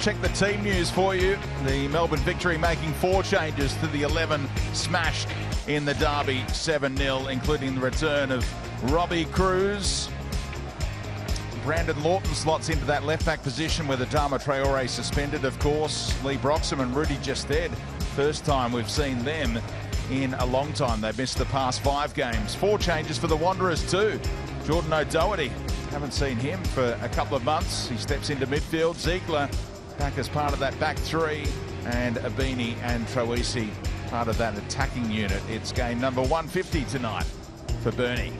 check the team news for you. The Melbourne Victory making 4 changes to the 11 smashed in the derby 7-0, including the return of Robbie Cruz. Brandon Lawton slots into that left-back position with Adama Traore suspended, of course. Lee Broxham and Rudy Gested. First time we've seen them in a long time. They've missed the past 5 games. 4 changes for the Wanderers too. Jordan O'Doherty, haven't seen him for a couple of months. He steps into midfield. Ziegler back as part of that back 3. And Abini and Troisi part of that attacking unit. It's game number 150 tonight for Bernie.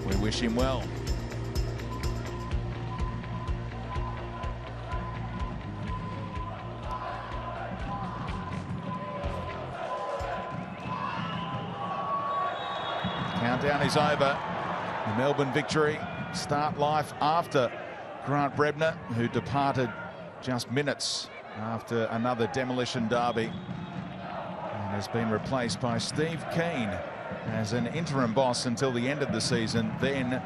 We wish him well. Countdown is over. The Melbourne Victory start life after Grant Brebner, who departed just minutes after another demolition derby and has been replaced by Steve Keane as an interim boss until the end of the season. Then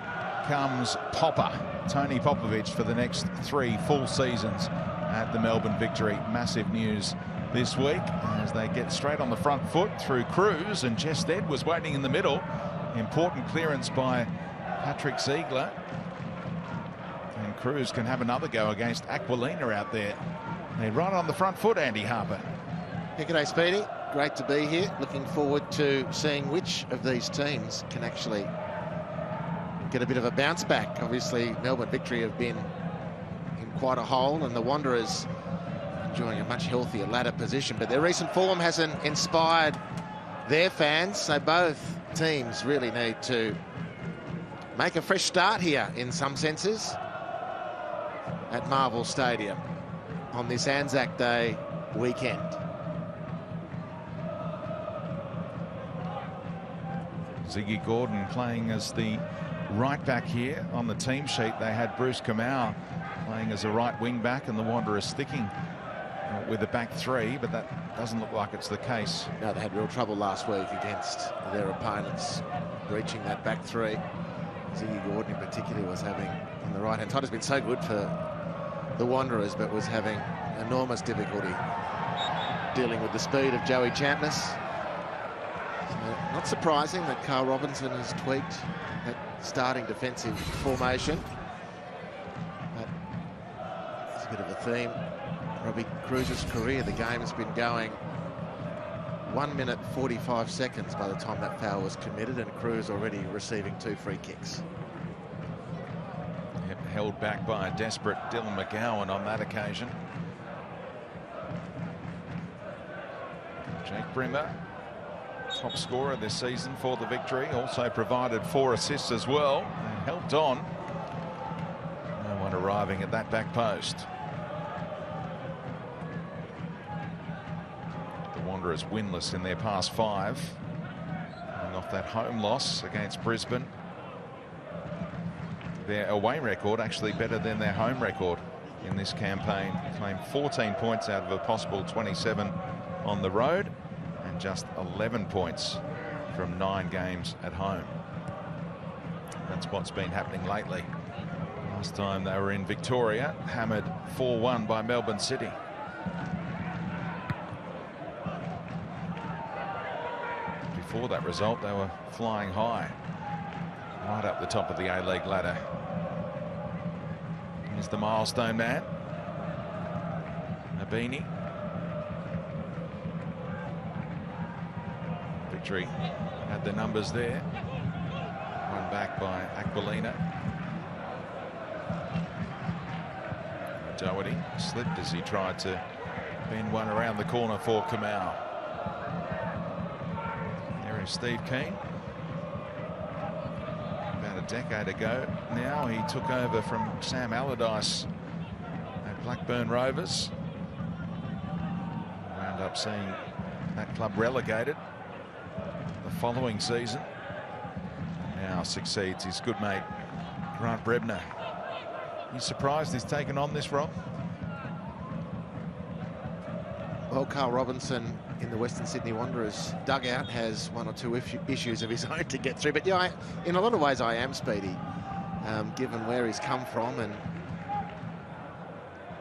comes Popper, Tony Popovic, for the next 3 full seasons at the Melbourne Victory. Massive news this week as they get straight on the front foot through Cruz, and Gested was waiting in the middle. Important clearance by Patrick Ziegler. And Cruz can have another go against Aquilina out there. They're right on the front foot, Andy Harper. Hey, g'day, Speedy. Great to be here. Looking forward to seeing which of these teams can actually get a bit of a bounce back. Obviously, Melbourne Victory have been in quite a hole, and the Wanderers enjoying a much healthier ladder position. But their recent form hasn't inspired their fans, so both teams really need to make a fresh start here in some senses at Marvel Stadium on this Anzac Day weekend. Ziggy Gordon playing as the right back here. On the team sheet they had Bruce Kamau playing as a right wing back, and the Wanderers sticking with the back 3, but that doesn't look like it's the case. No, they had real trouble last week against their opponents reaching that back 3. Ziggy Gordon in particular was having, on the right hand side, has been so good for the Wanderers, but was having enormous difficulty dealing with the speed of Joey Champness. So not surprising that Carl Robinson has tweaked that starting defensive formation. But it's a bit of a theme. Robbie Cruz's career, the game has been going 1 minute 45 seconds by the time that foul was committed, and Cruz already receiving 2 free kicks. Held back by a desperate Dylan McGowan on that occasion. Jake Brimmer, top scorer this season for the Victory, also provided 4 assists as well and helped on. No one arriving at that back post. Wanderers winless in their past 5, coming off that home loss against Brisbane. Their away record actually better than their home record in this campaign. Claimed 14 points out of a possible 27 on the road, and just 11 points from 9 games at home. That's what's been happening lately. Last time they were in Victoria, hammered 4-1 by Melbourne City. Before that result, they were flying high, right up the top of the A-League ladder. Here's the milestone man, Abini. Victory had the numbers there. Run back by Aquilina. Doherty slipped as he tried to bend one around the corner for Kamau. Steve Keane. About a decade ago now, he took over from Sam Allardyce at Blackburn Rovers. Wound up seeing that club relegated the following season. Now succeeds his good mate Grant Brebner. You surprised he's taken on this role? Well, Carl Robinson in the Western Sydney Wanderers dugout has 1 or 2 issues of his own to get through. But yeah, in a lot of ways I am, Speedy, given where he's come from and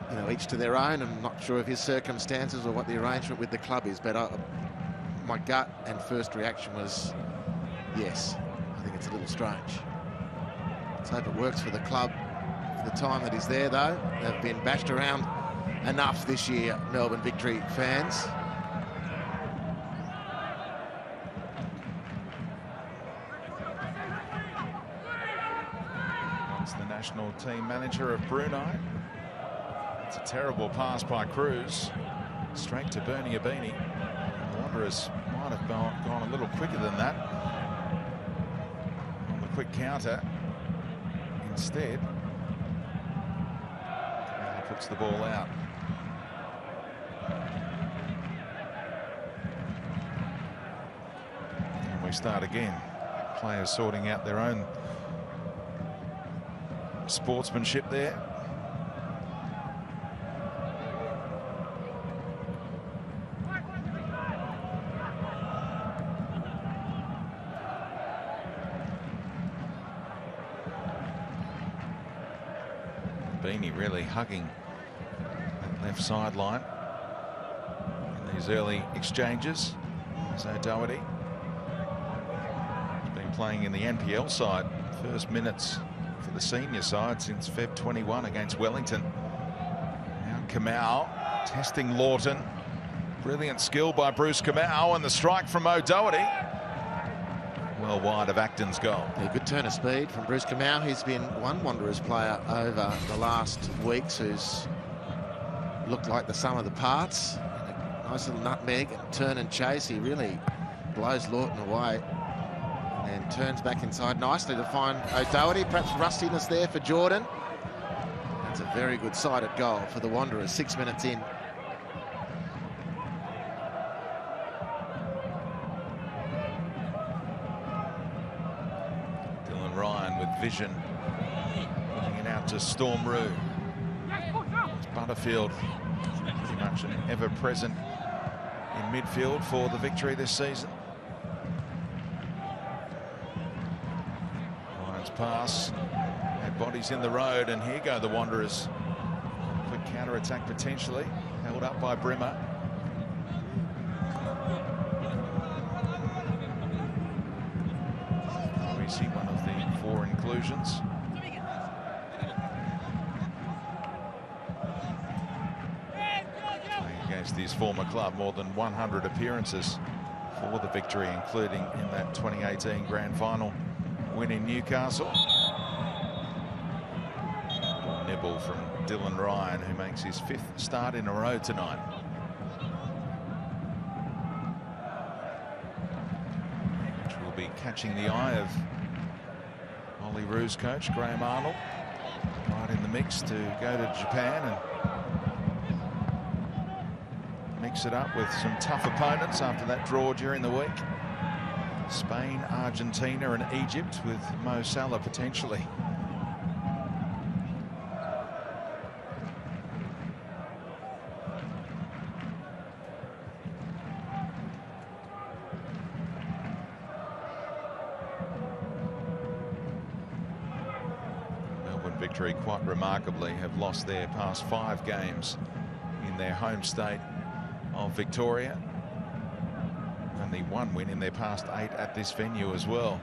you know, each to their own. I'm not sure of his circumstances or what the arrangement with the club is, but my gut and first reaction was yes. I think it's a little strange. Let's hope it works for the club for the time that he's there, though. They've been bashed around enough this year, Melbourne Victory fans. It's the national team manager of Brunei. It's a terrible pass by Cruz. Straight to Bernie Abini. The Wanderers might have gone a little quicker than that on the quick counter. Instead, he puts the ball out. And we start again. Players sorting out their own sportsmanship there. Beanie really hugging that left sideline in these early exchanges. So Doherty has been playing in the NPL side, first minutes for the senior side since Feb 21 against Wellington. Now Kamau testing Lawton. Brilliant skill by Bruce Kamau, and the strike from O'Doherty. Well wide of Acton's goal. A good turn of speed from Bruce Kamau. He's been one Wanderers player over the last weeks who's looked like the sum of the parts. A nice little nutmeg and turn and chase. He really blows Lawton away and then turns back inside nicely to find O'Doherty. Perhaps rustiness there for Jordan. That's a very good sided goal for the Wanderers 6 minutes in. Vision, looking it out to Storm Roo. It's Butterfield, pretty much an ever-present in midfield for the Victory this season. Lions pass, had bodies in the road, and here go the Wanderers. Quick counter-attack potentially, held up by Brimmer. We see one of the 4 inclusions. Playing against his former club, more than 100 appearances for the Victory, including in that 2018 grand final win in Newcastle. Nibble from Dylan Ryan, who makes his 5th start in a row tonight. Which will be catching the eye of Ollie Roo's coach, Graham Arnold, right in the mix to go to Japan and mix it up with some tough opponents after that draw during the week. Spain, Argentina and Egypt, with Mo Salah potentially. Victory, quite remarkably, have lost their past 5 games in their home state of Victoria. Only 1 win in their past 8 at this venue as well.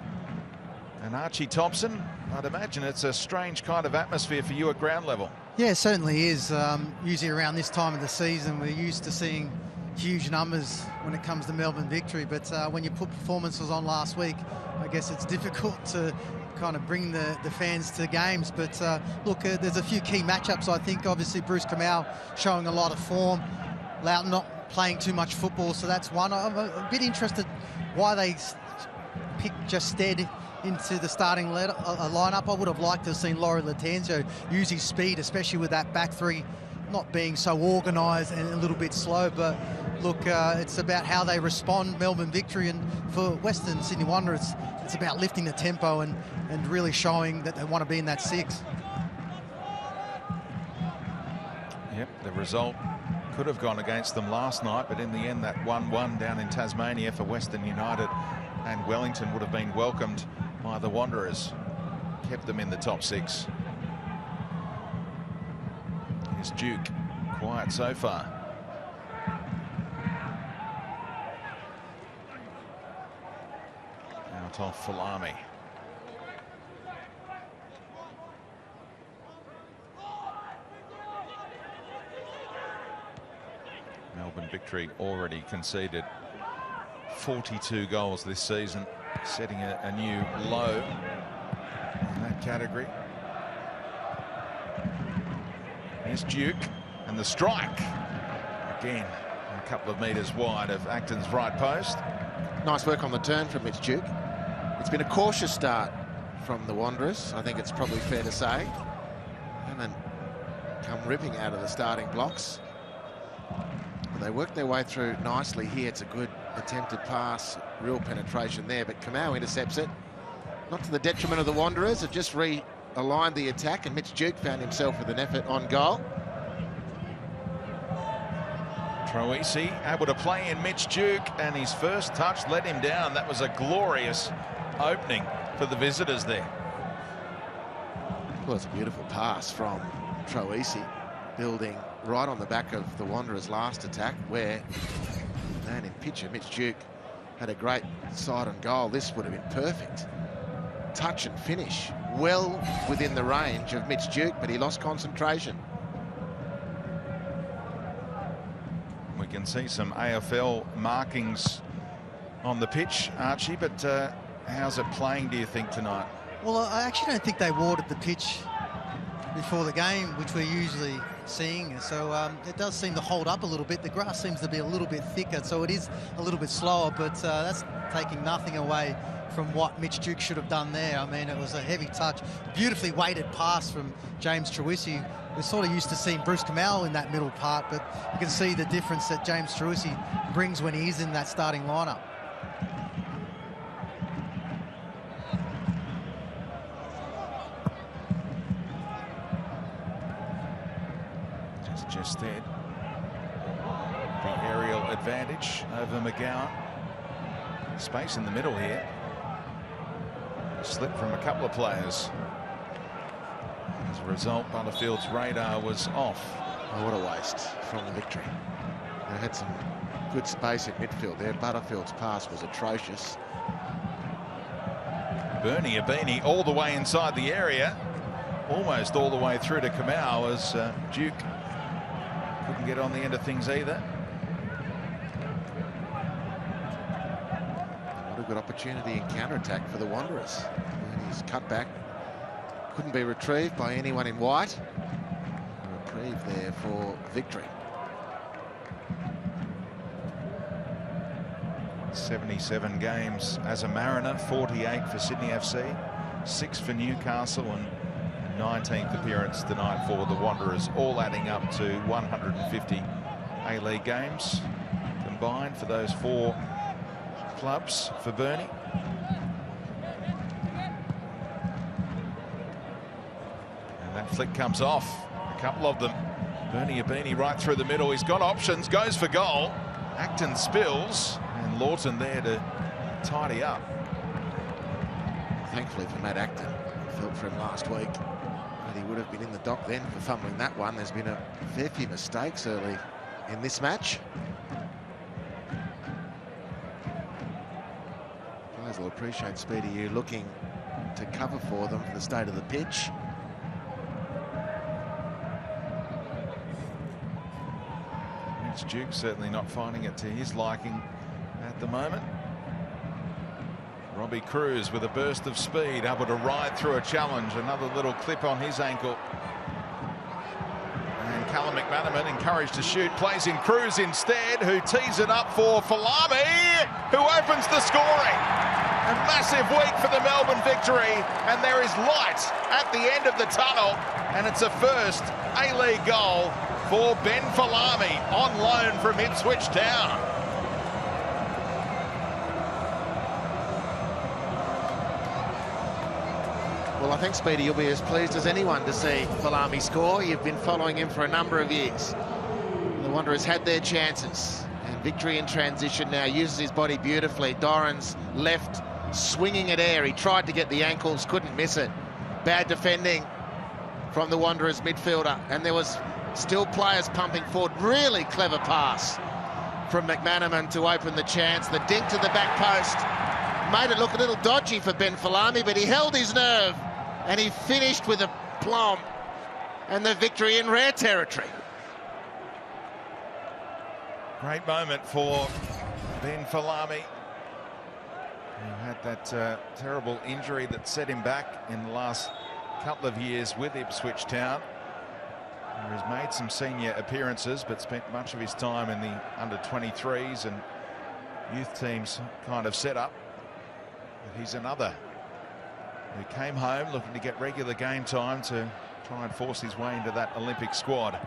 And Archie Thompson, I'd imagine it's a strange kind of atmosphere for you at ground level. Yeah, it certainly is. Usually around this time of the season, we're used to seeing huge numbers when it comes to Melbourne Victory, but when you put performances on last week, I guess it's difficult to kind of bring the fans to games. But look, there's a few key matchups. I think obviously Bruce Kamau showing a lot of form, Loughton not playing too much football, so that's one. I'm a bit interested why they picked just Stead into the starting lineup. I would have liked to have seen Laurie Latanzio use his speed, especially with that back three not being so organised and a little bit slow. But look, it's about how they respond, Melbourne Victory, and for Western Sydney Wanderers, it's about lifting the tempo and really showing that they want to be in that 6. Yep, the result could have gone against them last night, but in the end that 1-1 down in Tasmania for Western United and Wellington would have been welcomed by the Wanderers, kept them in the top 6. Here's It's Duke, quiet so far. Out off Falami. Melbourne Victory already conceded 42 goals this season, setting a new low in that category. Here's Duke, and the strike. Again, a couple of metres wide of Acton's right post. Nice work on the turn from Mitch Duke. It's been a cautious start from the Wanderers, I think it's probably fair to say. Haven't come ripping out of the starting blocks. But they worked their way through nicely here. It's a good attempted pass, real penetration there, but Kamau intercepts it. Not to the detriment of the Wanderers, it just realigned the attack, and Mitch Duke found himself with an effort on goal. Troisi able to play in Mitch Duke, and his first touch let him down. That was a glorious opening for the visitors there. Well, it's a beautiful pass from Troisi, building right on the back of the Wanderers' last attack, where man in picture, Mitch Duke, had a great side on goal. This would have been perfect. Touch and finish, well within the range of Mitch Duke, but he lost concentration. We can see some AFL markings on the pitch, Archie, but how's it playing, do you think, tonight? Well, I actually don't think they watered the pitch before the game, which we're usually seeing. So it does seem to hold up a little bit. The grass seems to be a little bit thicker, so it is a little bit slower, but that's taking nothing away from what Mitch Duke should have done there. I mean, it was a heavy touch, beautifully weighted pass from James Troisi. We're sort of used to seeing Bruce Kamau in that middle part, but you can see the difference that James Troisi brings when he's in that starting lineup. Just there, the aerial advantage over McGowan. Space in the middle here. Slip from a couple of players. As a result, Butterfield's radar was off. Oh, what a waste from the Victory. They had some good space at midfield there. Butterfield's pass was atrocious. Bernie Abini all the way inside the area, almost all the way through to Kamau, as Duke couldn't get on the end of things either. What a good opportunity in counter-attack for the Wanderers. Bernie's cutback couldn't be retrieved by anyone in white. A reprieve there for Victory. 77 games as a Mariner, 48 for Sydney FC, 6 for Newcastle, and 19th appearance tonight for the Wanderers, all adding up to 150 A-League games combined for those 4 clubs for Bernie. And that flick comes off, a couple of them. Bernie Abini right through the middle, he's got options, goes for goal. Acton spills, and Lawton there to tidy up. Thankfully for Matt Acton, felt for him last week. He would have been in the dock then for fumbling that one. There's been a fair few mistakes early in this match. Players will appreciate Speedy you looking to cover for them for the state of the pitch. Mitch Duke certainly not finding it to his liking at the moment. Robbie Cruz with a burst of speed, able to ride through a challenge. Another little clip on his ankle. And Callum McManaman, encouraged to shoot, plays in Cruz instead, who tees it up for Falami, who opens the scoring. A massive week for the Melbourne Victory, and there is light at the end of the tunnel, and it's a first A-League goal for Ben Falami on loan from Ipswich Town. Well, I think, Speedy, you'll be as pleased as anyone to see Falami score. You've been following him for a number of years. The Wanderers had their chances. And Victory in transition now, uses his body beautifully. Doran's left, swinging at air. He tried to get the ankles, couldn't miss it. Bad defending from the Wanderers midfielder. And there was Still players pumping forward. Really clever pass from McManaman to open the chance. The dink to the back post made it look a little dodgy for Ben Falami, but he held his nerve and he finished with a plumb and the victory in rare territory. Great moment for Ben Falami, who had that terrible injury that set him back in the last couple of years with Ipswich Town. He has made some senior appearances but spent much of his time in the under-23s and youth teams kind of setup. But he's another who came home looking to get regular game time to try and force his way into that Olympic squad. It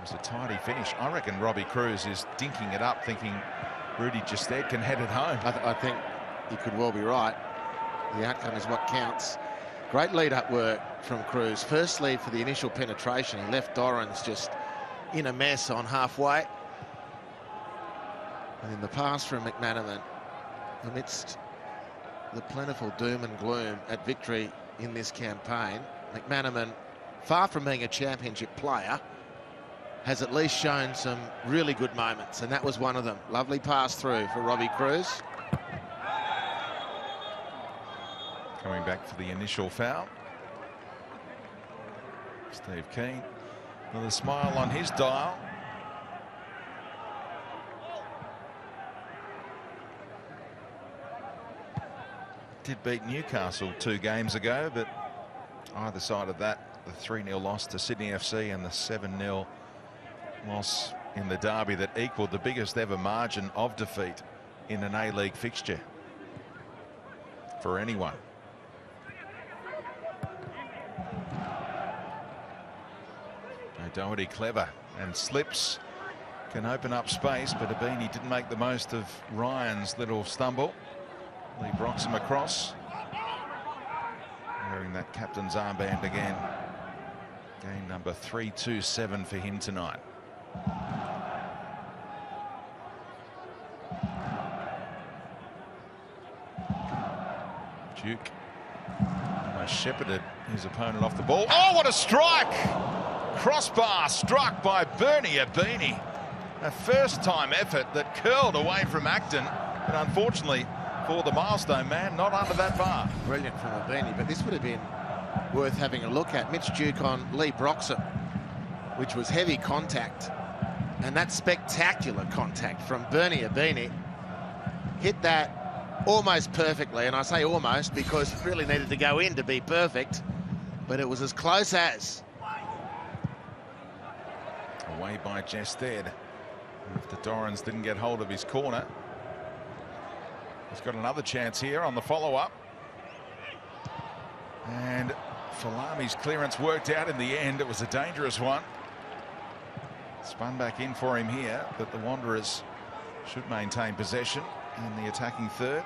was a tidy finish. I reckon Robbie Cruz is dinking it up, thinking Rudy Gestede can head it home. I think he could well be right. The outcome is what counts. Great lead-up work from Cruz. First lead for the initial penetration. He left Dorrans just in a mess on halfway. And then the pass from McManaman amidst the plentiful doom and gloom at victory in this campaign. McManaman, far from being a championship player, has at least shown some really good moments, and that was one of them. Lovely pass through for Robbie Cruz. Coming back for the initial foul. Steve Keane, another smile on his dial. Did beat Newcastle 2 games ago, but either side of that, the 3-0 loss to Sydney FC and the 7-0 loss in the derby that equalled the biggest ever margin of defeat in an A-League fixture for anyone. Doherty clever and slips, can open up space, but Abini didn't make the most of Ryan's little stumble. Lee Broxham across, wearing that captain's armband again. Game number 327 for him tonight. Duke almost shepherded his opponent off the ball. Oh, what a strike! Crossbar struck by Bernie Abini. A first-time effort that curled away from Acton, but unfortunately for the milestone man, not under that bar. Brilliant from Abini, but this would have been worth having a look at. Mitch Duke on Lee Broxham, which was heavy contact, and that spectacular contact from Bernie Abini. Hit that almost perfectly, and I say almost because it really needed to go in to be perfect, but it was as close as. Away by Gestede. After Dorrans didn't get hold of his corner. He's got another chance here on the follow-up. And Falami's clearance worked out in the end. It was a dangerous one. Spun back in for him here, but the Wanderers should maintain possession in the attacking third.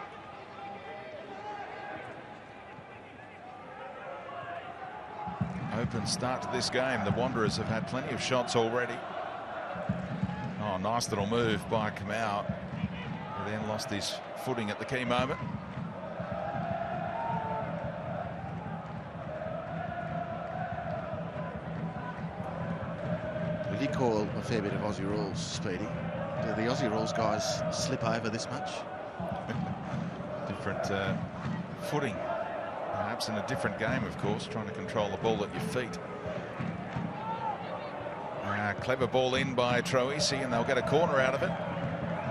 Open start to this game. The Wanderers have had plenty of shots already. Oh, nice little move by Kamau, who then lost his footing at the key moment. We did call a fair bit of Aussie rules, Speedy. Do the Aussie rules guys slip over this much? Different footing. Perhaps in a different game, of course, trying to control the ball at your feet. Clever ball in by Troisi, and they'll get a corner out of it.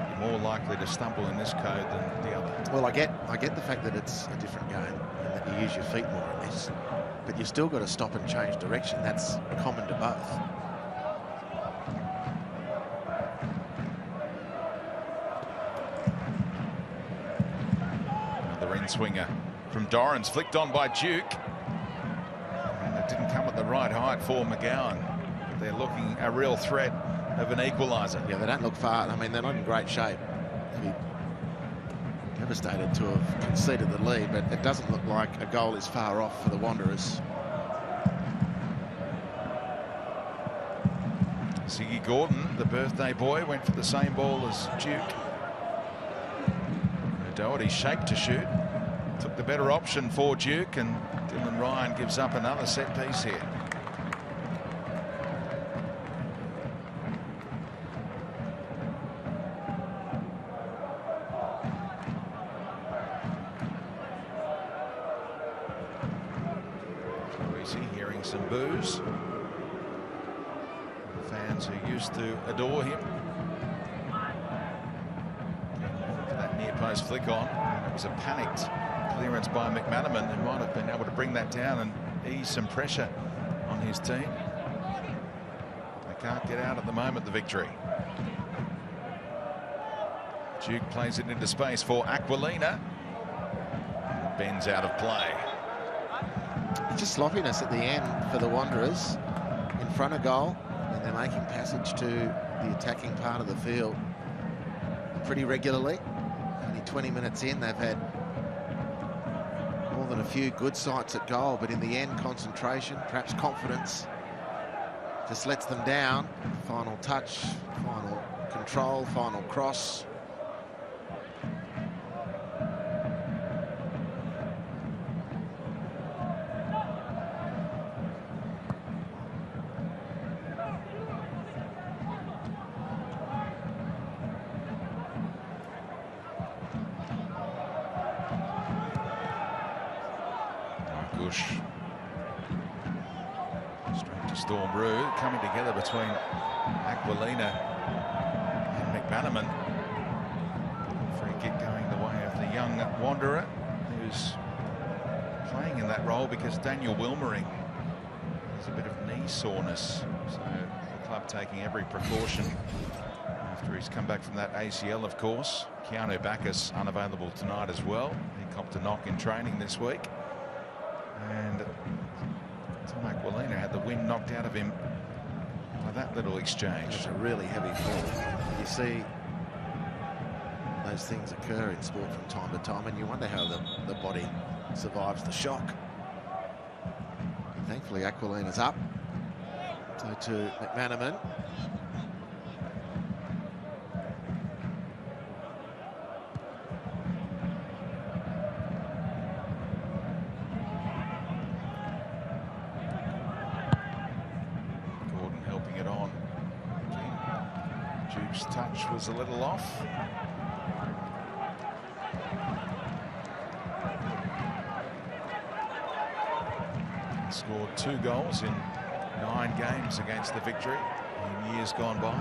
You're more likely to stumble in this code than the other. Well, I get the fact that it's a different game and that you use your feet more in this, but you still got to stop and change direction. That's common to both. Another in-swinger from Dorrans, flicked on by Duke. And it didn't come at the right height for McGowan. They're looking a real threat of an equaliser. Yeah, they don't look far. I mean, they're not in great shape. They'd be devastated to have conceded the lead, but it doesn't look like a goal is far off for the Wanderers. Ziggy Gordon, the birthday boy, went for the same ball as Duke. Doherty shaped to shoot. Took the better option for Duke, and Dylan Ryan gives up another set piece here. some boos. Fans who used to adore him. That near post flick on. It was a panicked clearance by McManaman, who might have been able to bring that down and ease some pressure on his team. They can't get out at the moment, the Victory. Duke plays it into space for Aquilina. Bends out of play. Just sloppiness at the end for the Wanderers in front of goal, and they're making passage to the attacking part of the field pretty regularly. Only 20 minutes in, they've had more than a few good sights at goal, but in the end, concentration, perhaps confidence, just lets them down. Final touch, final control, final cross. Straight to Stormbrew, coming together between Aquilina and McManaman. Free kick going the way of the young Wanderer, who's playing in that role because Daniel Wilmering has a bit of knee soreness. So the club taking every precaution after he's come back from that ACL, of course. Keanu Bacchus unavailable tonight as well. He copped a knock in training this week. And Tom Aquilina had the wind knocked out of him by that little exchange. It's a really heavy fall. You see those things occur in sport from time to time, and you wonder how the body survives the shock. And thankfully, Aquilina's up. So to McManaman. Touch was a little off. Scored 2 goals in 9 games against the Victory in years gone by.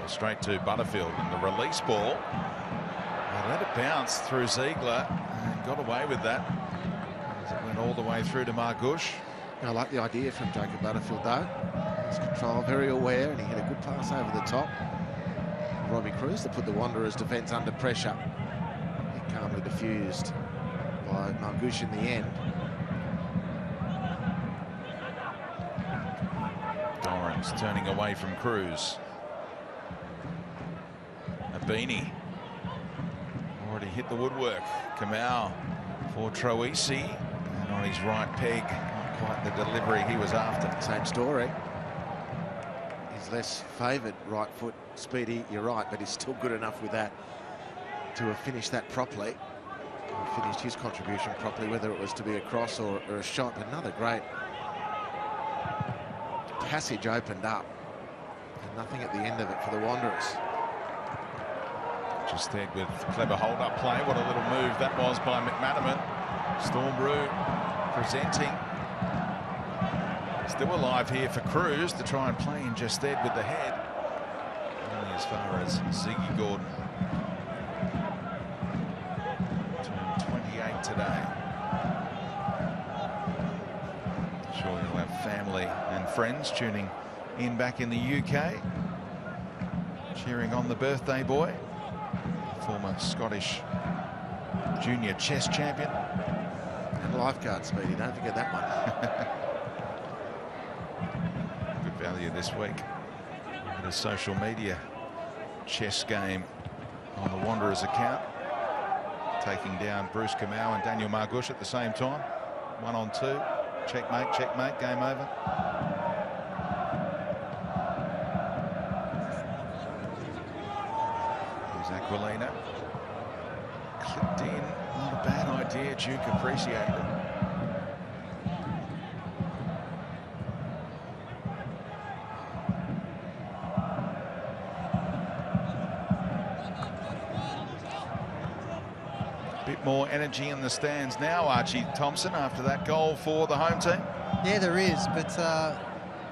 Straight to Butterfield, and the release ball. They let it bounce through Ziegler and got away with that as it went all the way through to Margush. I like the idea from Jacob Butterfield though. His control, very aware, and he hit a good pass over the top. Robbie Cruz to put the Wanderers' defence under pressure. He calmly diffused by Margush in the end. Dorrans turning away from Cruz. Beanie already hit the woodwork. Kamau for Troisi, and on his right peg, not quite the delivery he was after. Same story. He's less favoured right foot, speedy, you're right, but he's still good enough with that to have finished that properly. Finished his contribution properly, whether it was to be a cross or a shot. But another great passage opened up, and nothing at the end of it for the Wanderers. Just dead with clever hold-up play. What a little move that was by McManaman. Stormbrew presenting. Still alive here for Cruz to try and play in just dead with the head. Only as far as Ziggy Gordon. Turned 28 today. Sure you'll have family and friends tuning in back in the UK, cheering on the birthday boy. Former Scottish junior chess champion. And lifeguard, Speedy, don't forget that one. Good value this week. The social media chess game on the Wanderers account. Taking down Bruce Kamau and Daniel Margush at the same time. 1 on 2. Checkmate, checkmate, game over. Aquilina clipped in, not a bad idea. Duke appreciated it. bit more energy in the stands now, Archie Thompson, after that goal for the home team? Yeah, there is, but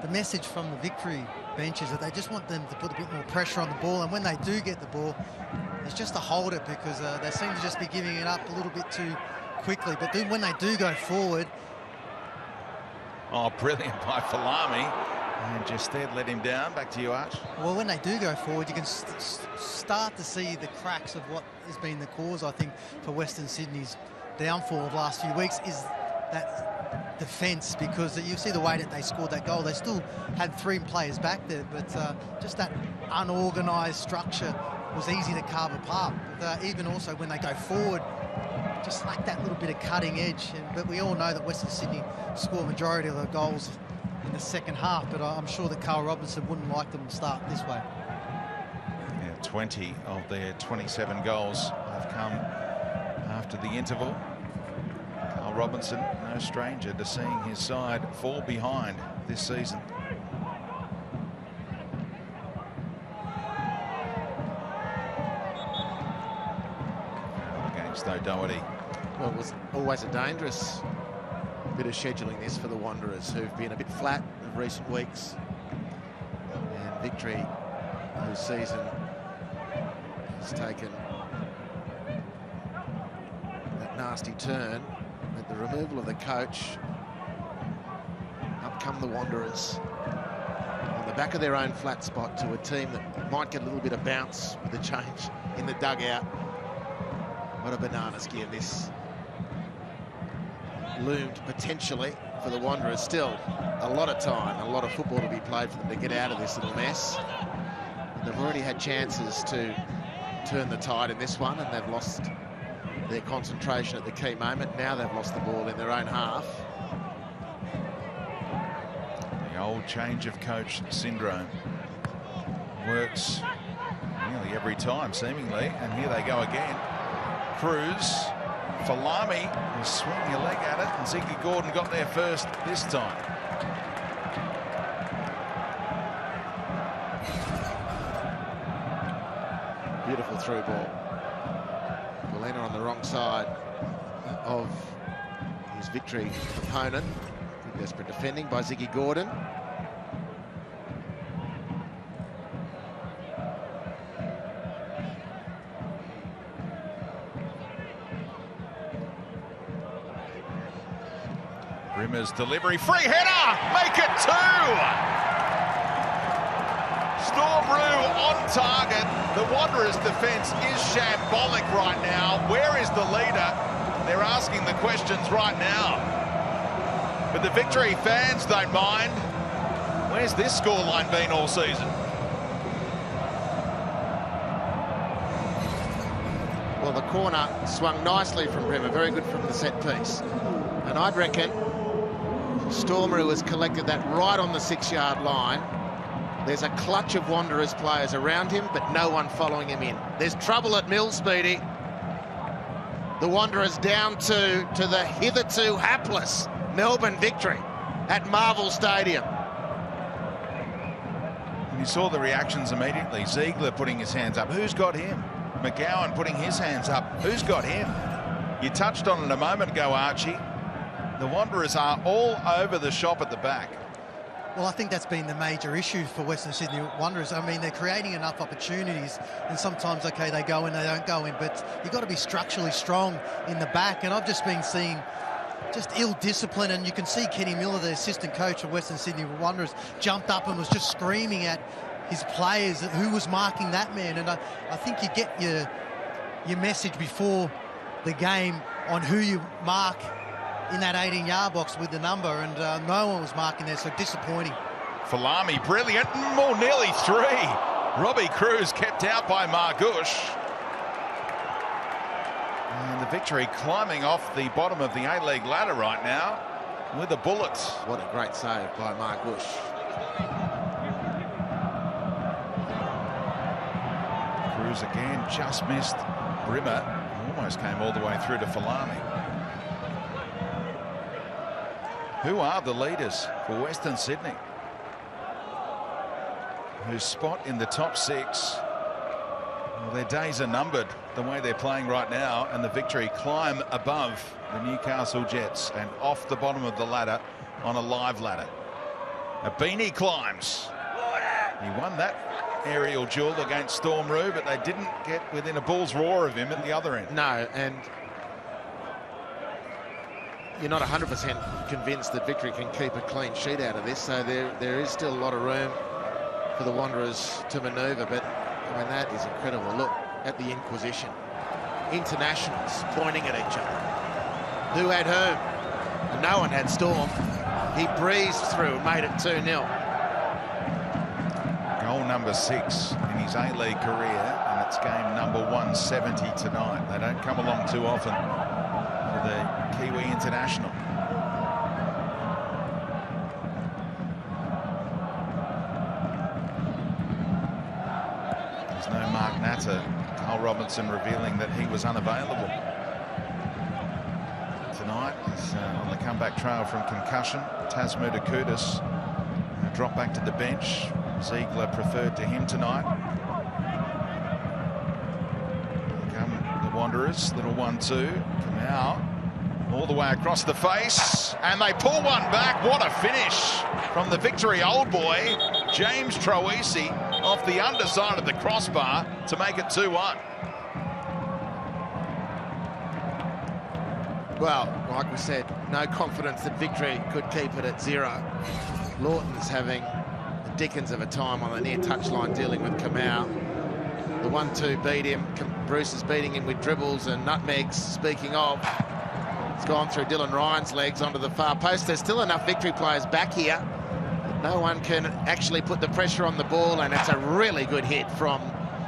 the message from the Victory bench is that they just want them to put a bit more pressure on the ball, and when they do get the ball, it's just to hold it, because they seem to just be giving it up a little bit too quickly. But then when they do go forward... Oh, brilliant by Falami. And just let him down. Back to you, Arch. Well, when they do go forward, you can start to see the cracks of what has been the cause, I think, for Western Sydney's downfall of the last few weeks is that defence, because you see the way that they scored that goal. They still had 3 players back there, but just that unorganised structure was easy to carve apart. But even also when they go forward, just like that little bit of cutting edge. But we all know that Western Sydney score a majority of their goals in the second half, but I'm sure that Carl Robinson wouldn't like them to start this way. Yeah, 20 of their 27 goals have come after the interval. Carl Robinson, no stranger to seeing his side fall behind this season. Against O'Doherty. Well, it was always a dangerous bit of scheduling this for the Wanderers, who've been a bit flat in recent weeks. And Victory, whose season has taken that nasty turn at the removal of the coach. Up come the Wanderers on the back of their own flat spot to a team that might get a little bit of bounce with the change in the dugout. What a bananas game this loomed potentially for the Wanderers. Still a lot of time, a lot of football to be played for them to get out of this little mess. And they've already had chances to turn the tide in this one, and they've lost their concentration at the key moment. Now they've lost the ball in their own half. The old change of coach syndrome works nearly every time, seemingly, and here they go again. Cruz, Falami was swinging a leg at it, and Ziggy Gordon got there first this time. Beautiful through ball. Molina on the wrong side of his Victory opponent. Desperate defending by Ziggy Gordon. Rimmer's delivery, free header, make it 2! Storm Brew on target. The Wanderers' defence is shambolic right now. Where is the leader? They're asking the questions right now. But the Victory fans don't mind. Where's this scoreline been all season? Well, the corner swung nicely from Rimmer, very good from the set piece. And I'd reckon Stormer, who has collected that right on the 6-yard line. There's a clutch of Wanderers players around him, but no one following him in. There's trouble at Mill, Speedy. The Wanderers down to the hitherto hapless Melbourne Victory at Marvel Stadium. And you saw the reactions immediately. Ziegler putting his hands up. Who's got him? McGowan putting his hands up. Who's got him? You touched on it a moment ago, Archie. The Wanderers are all over the shop at the back. Well, I think that's been the major issue for Western Sydney Wanderers. I mean, they're creating enough opportunities, and sometimes, okay, they go in, they don't go in, but you've got to be structurally strong in the back. And I've just been seeing just ill discipline, and you can see Kenny Miller, the assistant coach of Western Sydney Wanderers, jumped up and was just screaming at his players who was marking that man. And I think you get your message before the game on who you mark in that 18-yard box with the number, and no one was marking there, so disappointing. Falami, brilliant, more nearly 3. Robbie Cruz kept out by Margush. And the Victory climbing off the bottom of the A-League ladder right now with a bullet. What a great save by Margush. Cruz again just missed Rimmer. Almost came all the way through to Falami. Who are the leaders for Western Sydney? Whose spot in the top 6 Well, their days are numbered the way they're playing right now, and the Victory climb above the Newcastle Jets and off the bottom of the ladder on a live ladder. Beanie climbs. He won that aerial duel against Storm Roo, but they didn't get within a bull's roar of him at the other end. No, and you're not 100% convinced that Victory can keep a clean sheet out of this, so there is still a lot of room for the Wanderers to manoeuvre, but I mean, that is incredible. Look at the Inquisition. Internationals pointing at each other. Who had whom? And no one had Storm. He breezed through and made it 2-0. Goal number 6 in his A-League career, and it's game number 170 tonight. They don't come along too often for the Kiwi international. There's no Mark Natter. Carl Robinson revealing that he was unavailable tonight. He's on the comeback trail from concussion. Tasmu Dakudis dropped back to the bench. Ziegler preferred to him tonight. Here come the Wanderers. Little 1-2. Come out all the way across the face, and they pull one back. What a finish from the Victory old boy, James Troisi, off the underside of the crossbar to make it 2-1. Well, like we said, no confidence that Victory could keep it at 0. Lawton's having the dickens of a time on the near touchline dealing with Kamau. The 1-2 beat him. Bruce is beating him with dribbles and nutmegs. Speaking of, it's gone through Dylan Ryan's legs onto the far post. There's still enough Victory players back here. No one can actually put the pressure on the ball, and it's a really good hit from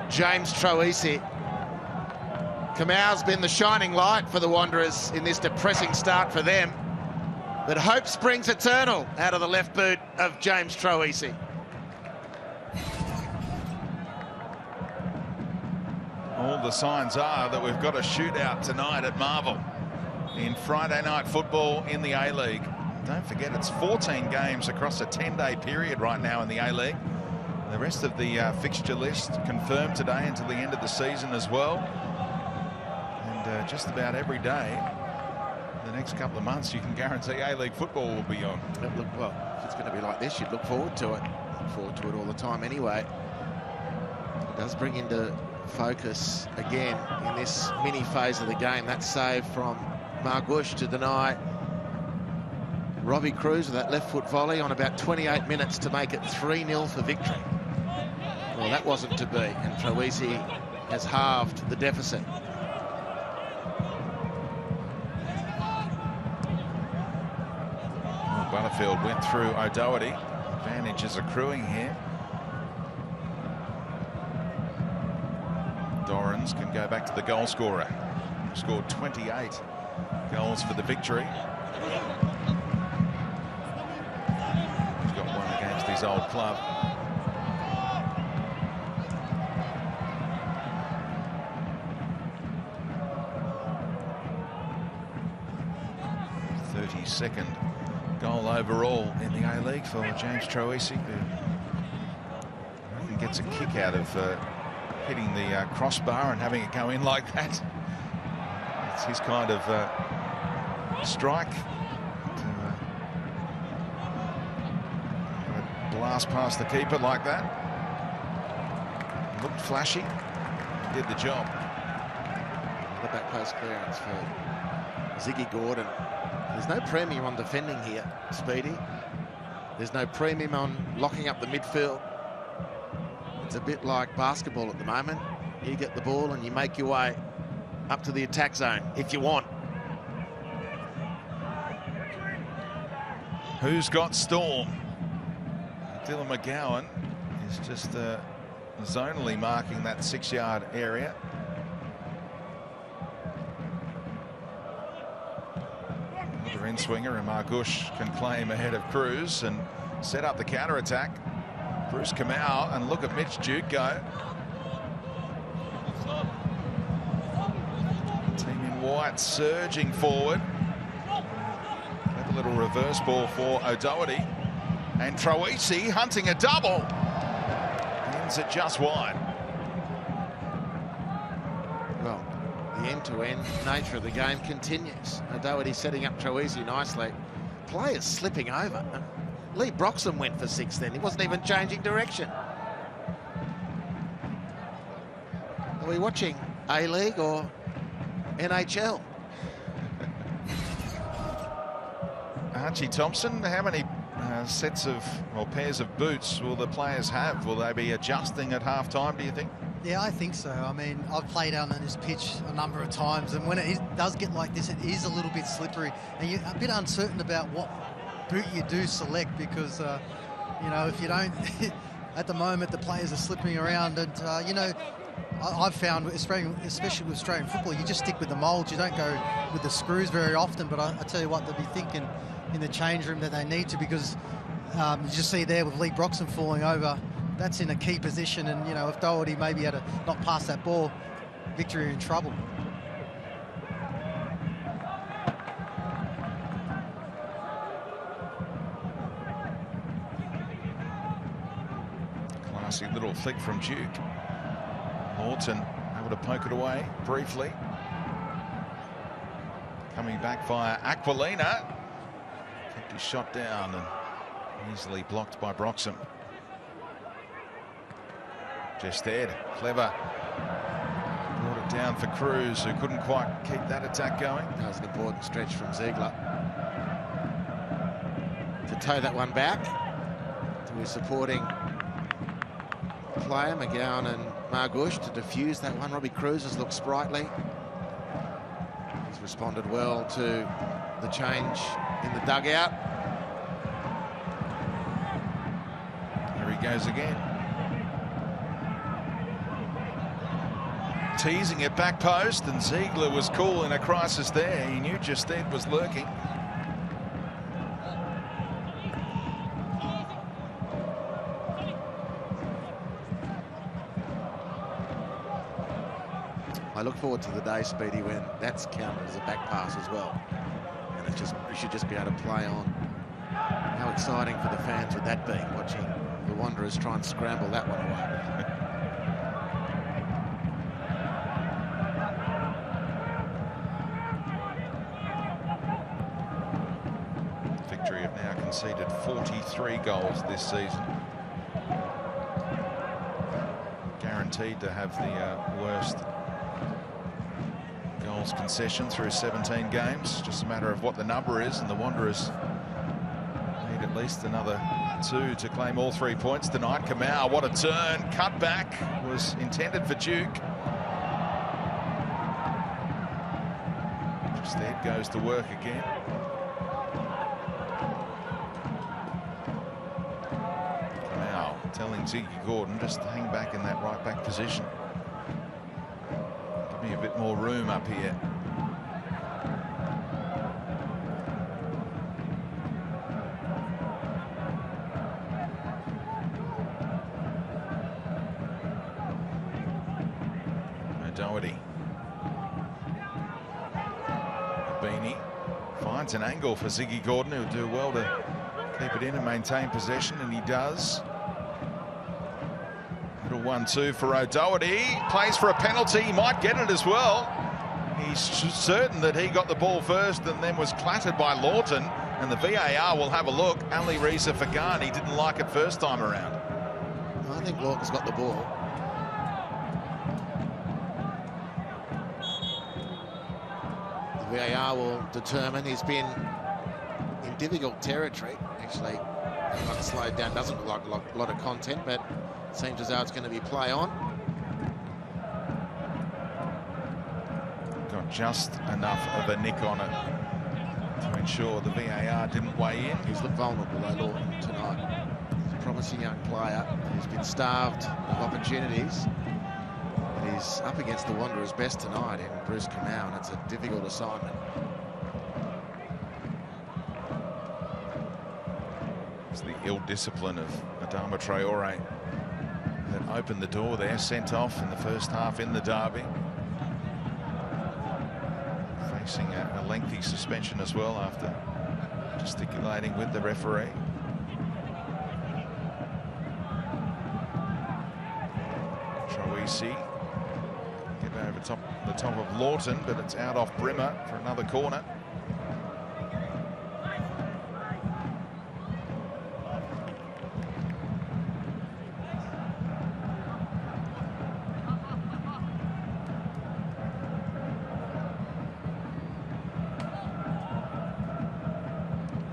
James Troisi. Kamau's been the shining light for the Wanderers in this depressing start for them. But hope springs eternal out of the left boot of James Troisi. All the signs are that we've got a shootout tonight at Marvel in Friday night football in the A-League. Don't forget, it's 14 games across a 10-day period right now in the A-League. The rest of the fixture list confirmed today until the end of the season as well. And just about every day, the next couple of months, you can guarantee A-League football will be on. Well, if it's going to be like this, you'd look forward to it. Look forward to it all the time anyway. It does bring into focus again in this mini phase of the game that save from Margush to deny Robbie Cruz with that left foot volley on about 28 minutes to make it 3-0 for Victory. Well, that wasn't to be, and Troisi has halved the deficit. Well, Butterfield went through O'Doherty. Advantages accruing here. Dorrans can go back to the goal scorer. Scored 28 goals for the Victory. He's got one against his old club. Second goal overall in the A-League for James Troisi, who I reckon gets a kick out of hitting the crossbar and having it go in like that. It's his kind of strike. To blast past the keeper like that. Looked flashy, did the job. The back post clearance for Ziggy Gordon. There's no premium on defending here, Speedy. There's no premium on locking up the midfield. It's a bit like basketball at the moment. You get the ball and you make your way up to the attack zone if you want. Who's got Storm? Dylan McGowan is just zonally marking that 6-yard area. Another in-swinger, and Margush can claim ahead of Cruz and set up the counter-attack. Bruce Kamau, and look at Mitch Duke go. Team in white surging forward. Have a little reverse ball for O'Doherty. And Troisi hunting a double. Ends it just wide. the end-to-end nature of the game continues. O'Doherty setting up Troisi nicely. Players slipping over. Lee Broxham went for 6 then. He wasn't even changing direction. Are we watching A-League or NHL? Archie Thompson, how many sets of, or pairs of boots will the players have? Will they be adjusting at half-time, do you think? Yeah, I think so. I mean, I've played out on this pitch a number of times, and when does get like this, it is a little bit slippery, and you're a bit uncertain about what boot you do select, because, you know, if you don't, at the moment, the players are slipping around, and, you know, I've found, especially with Australian football, you just stick with the molds. You don't go with the screws very often, but I tell you what, they'll be thinking in the change room that they need to, because you just see there with Lee Broxham falling over, that's in a key position, and, you know, if Doherty maybe had to not pass that ball, Victory are in trouble. Classy little flick from Duke. Lawton able to poke it away briefly. Coming back via Aquilina. Kept his shot down and easily blocked by Broxham. Just there, clever. Brought it down for Cruz, who couldn't quite keep that attack going. That was an important stretch from Ziegler to toe that one back to his supporting player, McGowan and Margush, to defuse that one. Robbie Cruz has looked sprightly. He's responded well to the change in the dugout. Here he goes again. Teasing it back post, and Ziegler was cool in a crisis there. He knew Justed was lurking. I look forward to the day, Speedy, when that's counted as a back pass as well. And it's just, we should just be able to play on. How exciting for the fans would that be, watching the Wanderers try and scramble that one away. Victory have now conceded 43 goals this season. Guaranteed to have the worst goals concession through 17 games. Just a matter of what the number is, and the Wanderers need at least another 2 to claim all 3 points tonight. Kamau, what a turn. Cut back was intended for Duke. Just there goes to work again. Kamau telling Ziggy Gordon just to hang back in that right back position. Give me a bit more room up here. O'Doherty. Beanie finds an angle for Ziggy Gordon, who'll do well to keep it in and maintain possession, and he does. Little 1-2 for O'Doherty. Plays for a penalty. He might get it as well. He's certain that he got the ball first and then was clattered by Lawton, and the VAR will have a look. Ali Reza Fagani didn't like it first time around. I think Lawton's got the ball. The VAR will determine. He's been in difficult territory, actually. Got slowed down. Doesn't look like a lot of content, but seems as though it's going to be play on. Got just enough of a nick on it to ensure the VAR didn't weigh in. He's looked vulnerable, though, Lawton, tonight. He's a promising young player who's been starved of opportunities. But he's up against the Wanderers' best tonight in Bruce Kamau, and it's a difficult assignment. It's the ill discipline of Adama Traore that opened the door there, sent off in the first half in the derby. Facing a lengthy suspension as well after gesticulating with the referee. Troisi Get over the top of Lawton, but it's out off Brimmer for another corner.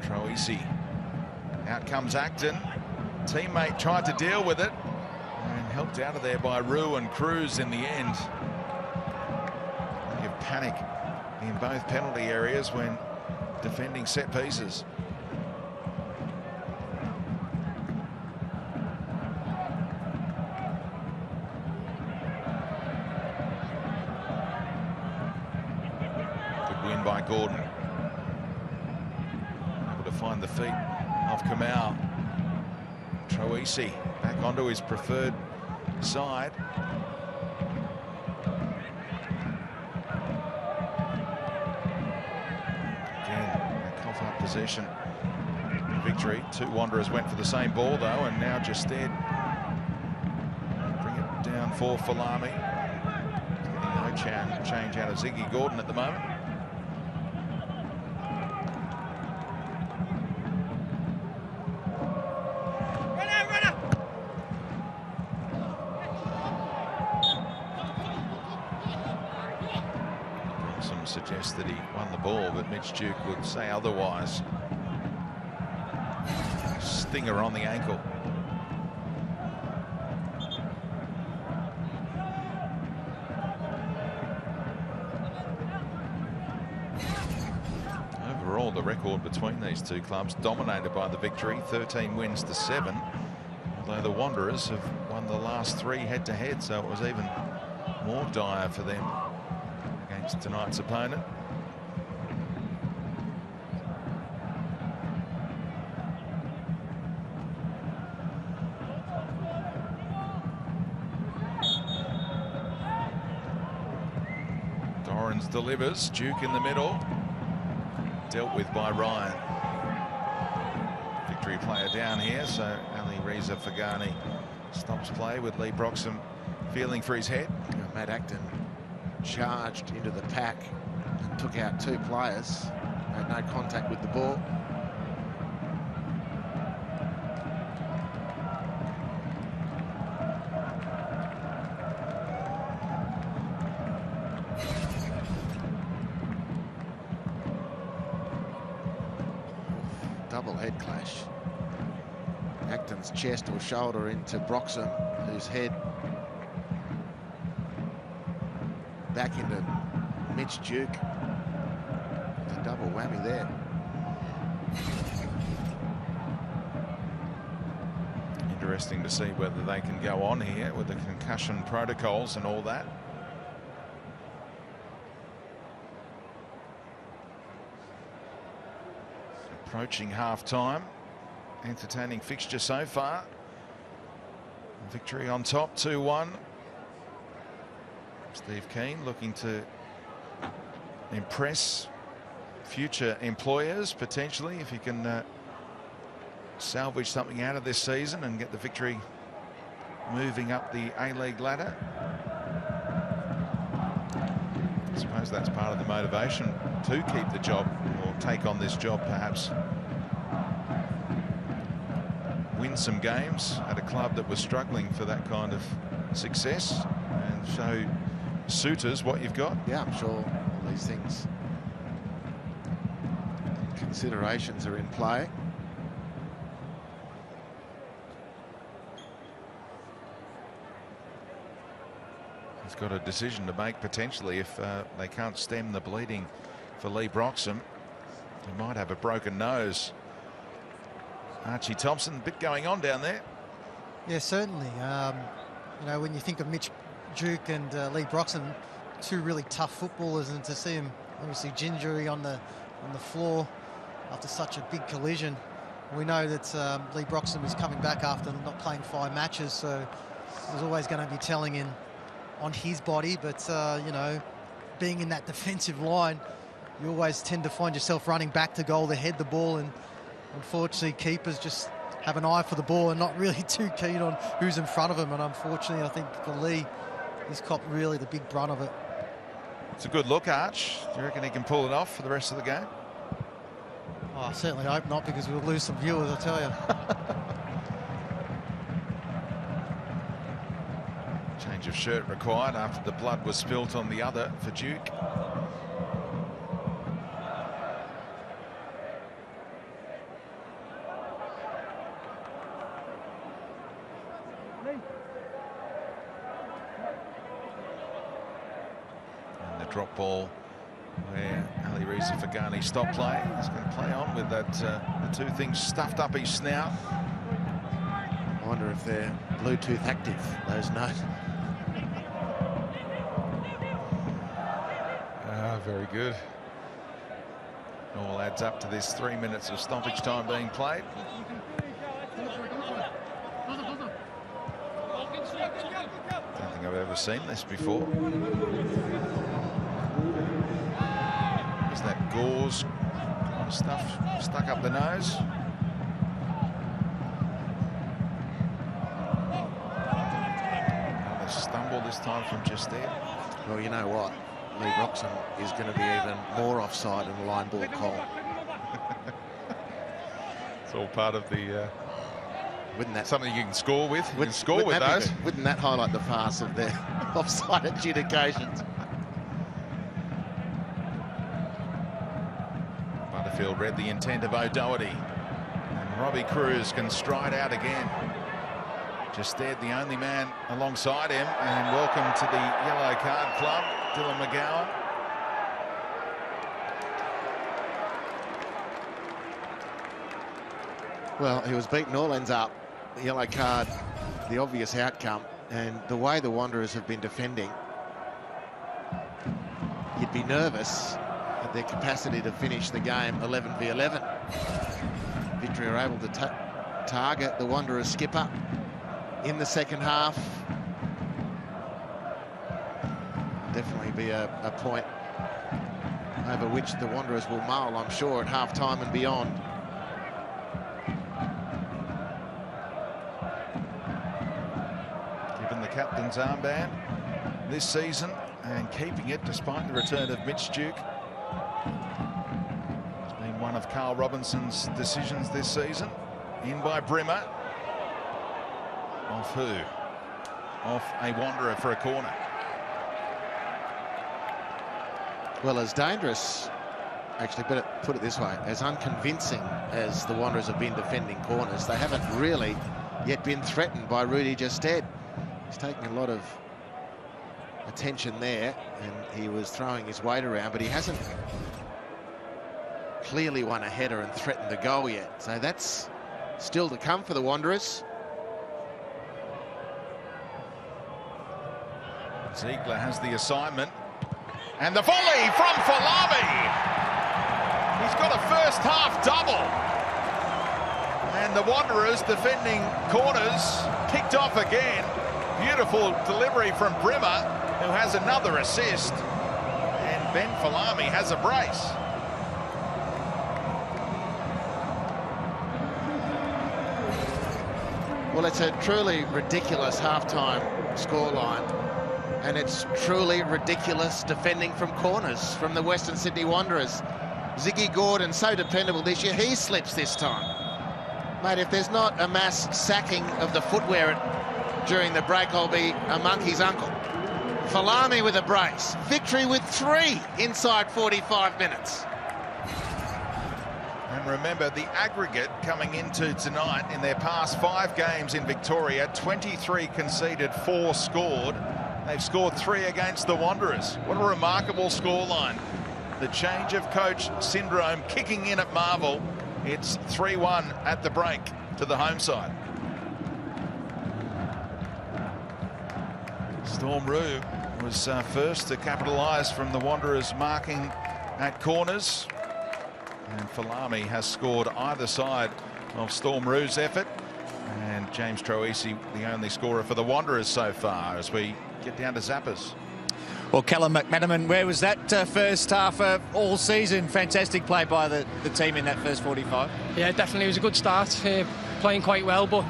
Troisi. Out comes Acton. Teammate tried to deal with it and helped out of there by Rue and Cruz in the end. You have panic in both penalty areas when defending set pieces. Good win by Gordon. Able to find the feet of Kamau. Troisi back onto his preferred side. Again, a cough-up possession victory. Two Wanderers went for the same ball though, and now just instead bring it down for Falami. Getting no change out of Ziggy Gordon at the moment. Suggests that he won the ball, but Mitch Duke would say otherwise. Stinger on the ankle. Overall, the record between these two clubs dominated by the victory, 13 wins to 7, although the Wanderers have won the last 3 head-to-head, so it was even more dire for them against tonight's opponent. Dorrans delivers, Duke in the middle, dealt with by Ryan. Victory player down here, so Ali Reza Fagani stops play with Lee Broxham feeling for his head. Matt Acton charged into the pack and took out 2 players, made no contact with the ball. Double head clash. Acton's chest or shoulder into Broxham, whose head back into Mitch Duke. It's a double whammy there. Interesting to see whether they can go on here with the concussion protocols and all that. Approaching half-time. Entertaining fixture so far. Victory on top, 2-1. Steve Keane looking to impress future employers, potentially, if he can salvage something out of this season and get the victory moving up the A-League ladder. I suppose that's part of the motivation to keep the job, or take on this job perhaps. Win some games at a club that was struggling for that kind of success and show suitors what you've got. Yeah, I'm sure all these things, considerations are in play. He's got a decision to make potentially if they can't stem the bleeding for Lee Broxham. He might have a broken nose. Archie Thompson, a bit going on down there. Yeah, certainly. You know, when you think of Mitch Duke and Lee Broxham, 2 really tough footballers, and to see him obviously gingery on the floor after such a big collision. We know that Lee Broxham is coming back after not playing 5 matches, so there's always going to be telling on his body. But you know, being in that defensive line, you always tend to find yourself running back to goal to head the ball, and unfortunately keepers just have an eye for the ball and not really too keen on who's in front of them. And unfortunately, I think for Lee, he's copped really the big brunt of it. It's a good look, Arch. Do you reckon he can pull it off for the rest of the game? Oh, I certainly hope not, because we'll lose some viewers, I tell you. Change of shirt required after the blood was spilt on the other for Duke. And the drop ball where Ali Reza Fagani stopped play. He's going to play on with that the two things stuffed up his snout. I wonder if they're Bluetooth active, those notes. Very good. All adds up to this 3 minutes of stoppage time being played. Don't think I've ever seen this before. Is that gauze kind of stuff stuck up the nose? Another stumble this time from just there. Well, you know what? Lee Broxham is going to be even more offside in the line ball call. It's all part of the Wouldn't that something you can score with? You can score with those. Wouldn't that highlight the farce of their offside adjudications? Butterfield read the intent of O'Doherty, and Robbie Cruz can stride out again. Just stared the only man alongside him, and welcome to the yellow card club, Dylan McGowan. Well, he was beating all ends up. The yellow card, the obvious outcome, and the way the Wanderers have been defending, you'd be nervous at their capacity to finish the game 11 v 11. Victory are able to target the Wanderers skipper in the second half. Definitely be a point over which the Wanderers will mull, I'm sure, at half-time and beyond. Given the captain's armband this season and keeping it despite the return of Mitch Duke. It's been one of Carl Robinson's decisions this season. In by Brimmer. Off who? Off a Wanderer for a corner. Well, as dangerous, actually, put it this way, as unconvincing as the Wanderers have been defending corners, they haven't really yet been threatened by Rudy Justed. He's taking a lot of attention there, and he was throwing his weight around, but he hasn't clearly won a header and threatened the goal yet. So that's still to come for the Wanderers. Ziegler has the assignment. And the volley from Falami. He's got a first half double. And the Wanderers defending corners kicked off again. Beautiful delivery from Brimmer, who has another assist. And Ben Falami has a brace. Well, it's a truly ridiculous halftime scoreline. And it's truly ridiculous defending from corners from the Western Sydney Wanderers. Ziggy Gordon, so dependable this year, he slips this time. Mate, if there's not a mass sacking of the footwear during the break, I'll be a monkey's uncle. Falami with a brace. Victory with 3 inside 45 minutes. And remember, the aggregate coming into tonight in their past 5 games in Victoria, 23 conceded, 4 scored. They've scored 3 against the Wanderers. What a remarkable scoreline. The change of coach syndrome kicking in at Marvel. It's 3-1 at the break to the home side. Storm Roo was first to capitalise from the Wanderers marking at corners. And Falami has scored either side of Storm Roo's effort. And James Troisi, the only scorer for the Wanderers so far, as we get down to zappers. Well, Callum McManaman, where was that first half all season? Fantastic play by the team in that first 45. Yeah, definitely. It was a good start. Playing quite well, but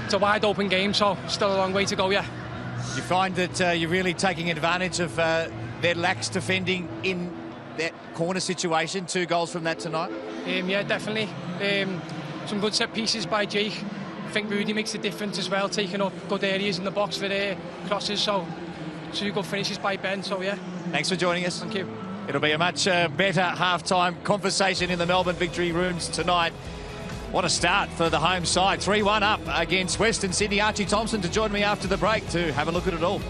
it's a wide open game, so still a long way to go, yeah. You find that you're really taking advantage of their lax defending in that corner situation. 2 goals from that tonight. Yeah, definitely. Some good set pieces by Jake. I think Rudy makes a difference as well, taking up good areas in the box for their crosses. So 2 good finishes by Ben. So yeah. Thanks for joining us. Thank you. It'll be a much better half-time conversation in the Melbourne Victory rooms tonight. What a start for the home side. 3-1 up against Western Sydney. Archie Thompson to join me after the break to have a look at it all.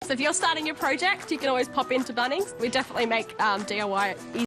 So if you're starting your project, you can always pop into Bunnings. We definitely make DIY easy.